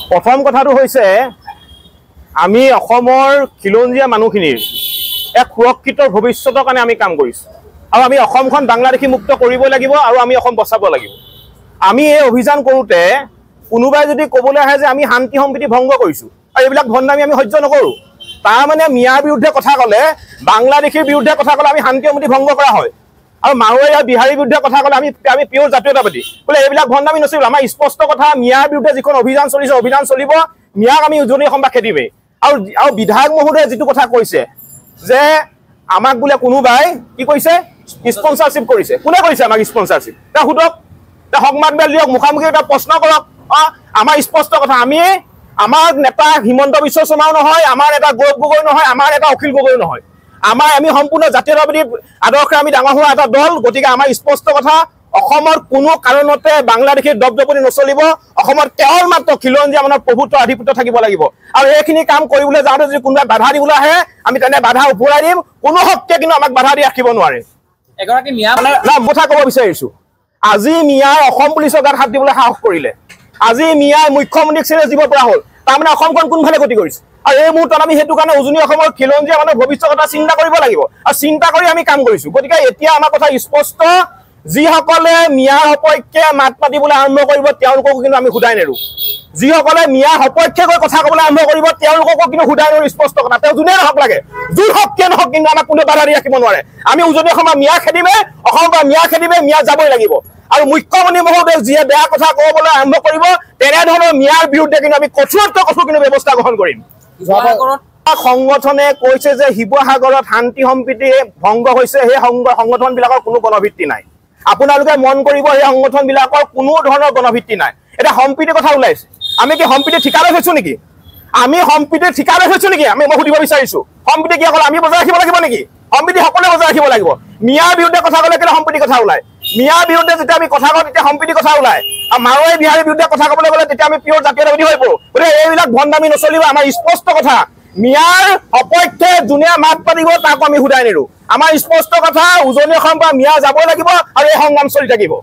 প্ৰথম কথাটো হৈছে আমি অসমৰ খিলঞ্জীয়া মানুহখিনিৰ এক সুৰক্ষিত ভৱিষ্যতৰ কাৰণে আমি কাম কৰিছোঁ আৰু আমি অসমখন বাংলাদেশী মুক্ত কৰিবই লাগিব আৰু আমি অসম বচাব লাগিব। আমি এই অভিযান কৰোঁতে কোনোবাই যদি ক'বলৈ আহে যে আমি শান্তি সম্প্ৰীতি ভংগ কৰিছোঁ আৰু এইবিলাক ভণ্ডামি আমি সহ্য নকৰোঁ, তাৰমানে মিয়াৰ বিৰুদ্ধে কথা ক'লে, বাংলাদেশীৰ বিৰুদ্ধে কথা ক'লে আমি শান্তি সম্প্ৰীতি ভংগ কৰা হয় আৰু মাৰোৱাৰী আৰু বিহাৰীৰ বিৰুদ্ধে কথা ক'লে আমি পিয়ৰ জাতীয়তাবাদী বোলে এইবিলাক ভণ্ডামি নচলিব। আমাৰ স্পষ্ট কথা, মিয়াৰ বিৰুদ্ধে যিখন অভিযান চলিছে অভিযান চলিব, মিয়াক আমি উজনি অসমবাক খেদিমেই। আৰু বিধায়ক মহোদয়ে যিটো কথা কৈছে যে আমাক বোলে কোনোবাই কি কৈছে স্পন্সাৰশ্বিপ কৰিছে, কোনে কৰিছে আমাক স্পন্সাৰশ্বিপ? তেওঁ সোধক, তেওঁ সংবাদমেল দিয়ক, মুখামুখি এটা প্ৰশ্ন কৰক। আমাৰ স্পষ্ট কথা, আমাৰ নেতা হিমন্ত বিশ্ব শৰ্মাও নহয়, আমাৰ নেতা গৌৰৱ গগৈ নহয়, আমাৰ নেতা অখিল গগৈ নহয়, আমি সম্পূৰ্ণ জাতীয়তাবাদী আদৰ্শে আমি ডাঙৰ হোৱা এটা দল। গতিকে আমাৰ স্পষ্ট কথা, অসমৰ কোনো কাৰণতে বাংলাদেশীৰ দপদপনি নচলিব। অসমত কেৱল মাত্ৰ খিলঞ্জীয়া মানুহৰ প্ৰভুত্ব আধিপত্য থাকিব লাগিব আৰু এইখিনি কাম কৰিবলৈ যাওঁতে যদি কোনোবাই বাধা দিবলৈ আহে আমি তেনে বাধা উপৰাই দিম। কোনো শক্তিয়ে কিন্তু আমাক বাধা দি ৰাখিব নোৱাৰে। এগৰাকী মিয়া কথা ক'ব বিচাৰিছোঁ, আজি মিয়াই অসম পুলিচৰ গাত হাত দিবলৈ সাহস কৰিলে, আজি মিয়াই মুখ্যমন্ত্ৰীক চিৰিয়াছ দিব পৰা হ'ল, তাৰমানে অসমখন কোনফালে গতি কৰিছে। আৰু এই মুহূৰ্তত আমি সেইটো কাৰণে উজনি অসমৰ খিলঞ্জীয়া মানুহৰ ভৱিষ্যতৰ কথা চিন্তা কৰিব লাগিব আৰু চিন্তা কৰি আমি কাম কৰিছোঁ। গতিকে এতিয়া আমাৰ কথা স্পষ্ট, যিসকলে মিয়াৰ সপক্ষে মাত মাতিবলৈ আৰম্ভ কৰিব তেওঁলোককো কিন্তু আমি সোধাই নেৰোঁ। যিসকলে মিয়াৰ সপক্ষে গৈ কথা ক'বলৈ আৰম্ভ কৰিব তেওঁলোককো কিন্তু সোধাই নেৰোঁ। স্পষ্ট কথা, তেওঁ যোনে নহওক লাগে, যোন শক্তিয়ে নহওক, কিন্তু আমাক কোনেও বাধা দি ৰাখিব নোৱাৰে। আমি উজনি অসমৰ মিয়া খেদিমে, অসমৰ পৰা মিয়া খেদিমে, মিয়া যাবই লাগিব। আৰু মুখ্যমন্ত্ৰী মহোদয়ে যিয়ে বেয়া কথা ক'বলৈ আৰম্ভ কৰিব তেনেধৰণৰ মিয়াৰ বিৰুদ্ধে কিন্তু আমি কঠোৰতকৈ কঠোৰ কিন্তু ব্যৱস্থা গ্ৰহণ কৰিম। সংগঠনে কৈছে যে শিৱসাগৰত শান্তি সম্প্ৰীতি ভংগ হৈছে, সেই সংগঠনবিলাকৰ কোনো গণভিত্তি নাই। আপোনালোকে মন কৰিব, সেই সংগঠনবিলাকৰ কোনো ধৰণৰ গণভিত্তি নাই। এতিয়া সম্প্ৰীতিৰ কথা ওলাইছে, আমি কি সম্প্ৰীতি ঠিকা লৈ থৈছোঁ নেকি? আমি সম্প্ৰীতিৰ ঠিকা লৈ থৈছোঁ নেকি? মই সুধিব বিচাৰিছোঁ, সম্প্ৰীতি কি অকল আমি বজাই ৰাখিব লাগিব নেকি? সম্প্ৰীতি সকলোৱে বজাই ৰাখিব লাগিব। মিয়াৰ বিৰুদ্ধে কথা ক'লে কেলে সম্প্ৰীতি কথা ওলায়? মিয়াৰ বিৰুদ্ধে যেতিয়া আমি কথা কওঁ তেতিয়া সম্প্ৰীতি কথা ওলায়, আৰু মাৰোৱাৰী বিহাৰীৰ বিৰুদ্ধে কথা ক'বলৈ গ'লে তেতিয়া আমি পিয়ৰ জাতীয়তাবাদী হৈ পৰোঁ। গতিকে এইবিলাক ভণ্ডামি নচলিব। আমাৰ স্পষ্ট কথা, মিয়াৰ সপক্ষে যোনে মাত পাতিব তাকো আমি সোধাই নেৰোঁ। আমাৰ স্পষ্ট কথা, উজনি অসমৰ পৰা মিয়া যাবই লাগিব আৰু এই সংগ্ৰাম চলি থাকিব।